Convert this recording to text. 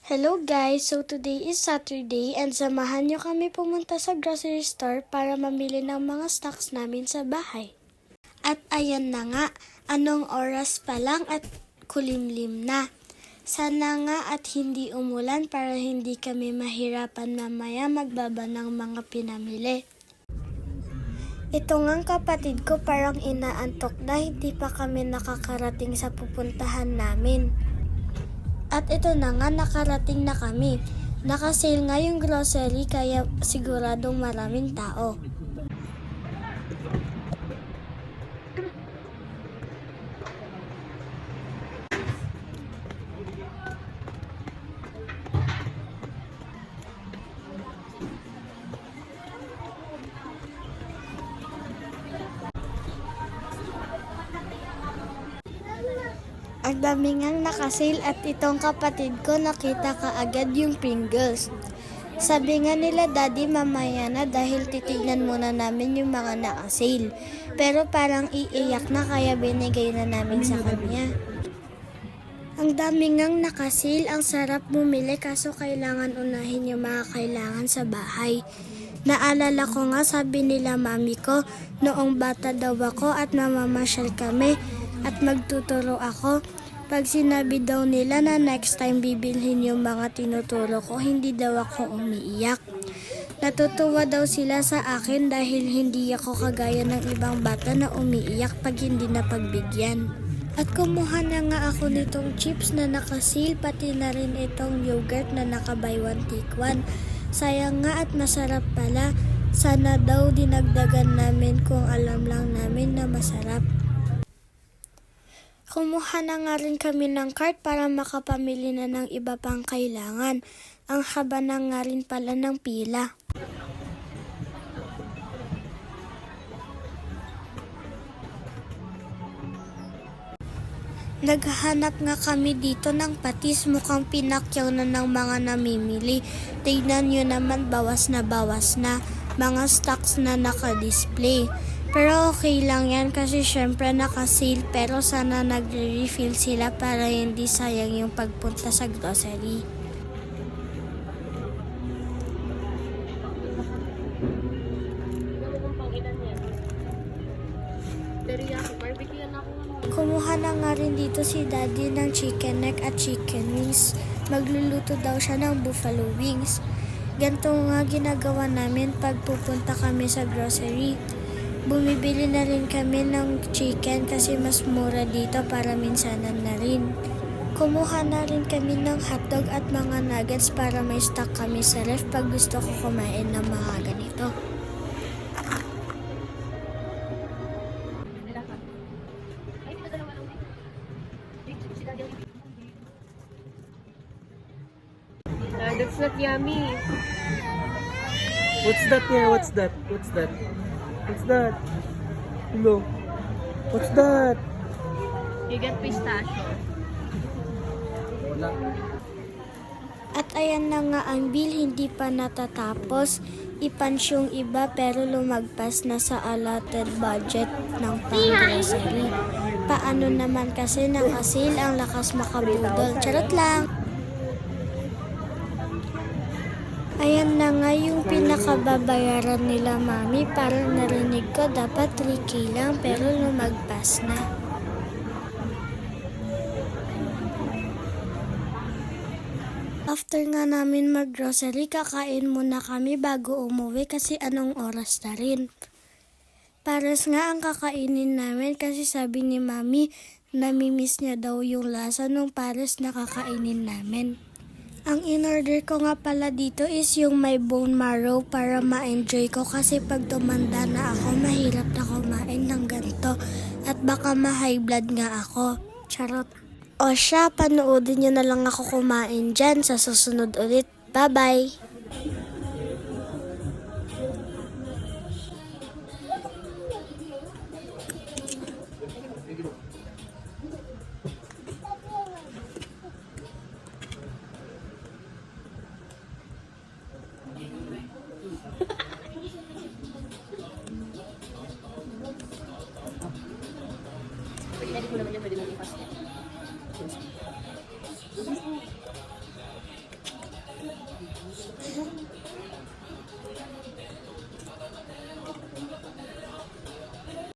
Hello guys! So today is Saturday and samahan nyo kami pumunta sa grocery store para mamili ng mga stocks namin sa bahay. At ayan na nga, anong oras pa lang at kulimlim na. Sana nga at hindi umulan para hindi kami mahirapan mamaya magbaba ng mga pinamili. Ito ngang kapatid ko parang inaantok na hindi pa kami nakakarating sa pupuntahan namin. At ito na nga, nakarating na kami. Naka-sale nga yung grocery kaya siguradong maraming tao. Ang dami ngang nakasale at itong kapatid ko nakita kaagad yung Pringles. Sabi nga nila daddy mamaya na dahil titignan muna namin yung mga nakasale. Pero parang iiyak na kaya binigay na namin sa kanya. Ang dami ngang nakasale, ang sarap bumili kaso kailangan unahin yung mga kailangan sa bahay. Naalala ko nga sabi nila mami ko noong bata daw ako at mamamasyal kami at magtuturo ako. Pag sinabi daw nila na next time bibilhin yung mga tinuturo ko, hindi daw ako umiiyak. Natutuwa daw sila sa akin dahil hindi ako kagaya ng ibang bata na umiiyak pag hindi napagbigyan. At kumuha na nga ako nitong chips na nakasil, pati na rin itong yogurt na naka buy one take one. Sayang nga at masarap pala. Sana daw dinagdagan namin kung alam lang namin na masarap. Kumuha na nga rin kami ng cart para makapamili na ng iba pang kailangan. Ang haba na nga rin pala ng pila. Naghahanap nga kami dito ng patis, mukhang pinakyaw na ng mga namimili. Tignan nyo naman, bawas na. Mga stocks na naka-display. Pero okay lang yan kasi syempre naka-sale, pero sana nagre-refill sila para hindi sayang yung pagpunta sa grocery. Kumuha na nga rin dito si daddy ng chicken neck at chicken wings. Magluluto daw siya ng buffalo wings. Ganito nga ginagawa namin pag pupunta kami sa grocery. Bumibili na rin kami ng chicken kasi mas mura dito para minsanan na rin. Kumuha na rin kami ng hotdog at mga nuggets para may stock kami sa ref pag gusto ko kumain ng mga ganito. That's not yummy. What's that here? What's that? What's that? What's that? Hello. What's that? You get pistachio. Wala. At ayan na nga ang bill, hindi pa natatapos. I-punch yung iba pero lumagpas na sa allotted budget ng pang-grocery. Paano naman kasi nakasil ang lakas makabudol? Charot lang! Ayan na nga yung pinakababayaran nila mami, para narinig ko dapat 3K lang pero lumagpas na. After nga namin mag-grocery, kakain muna kami bago umuwi kasi anong oras na rin. Pares nga ang kakainin namin kasi sabi ni mami, namimiss niya daw yung lasa ng pares na kakainin namin. Ang in-order ko nga pala dito is yung may bone marrow para ma-enjoy ko kasi pag tumanda na ako, mahirap na kumain ng ganito at baka ma-high blood nga ako. Charot. O siya, panoodin nyo na lang ako kumain dyan sa susunod ulit. Bye-bye! Pwede ko naman yan, pwede mong i-fast.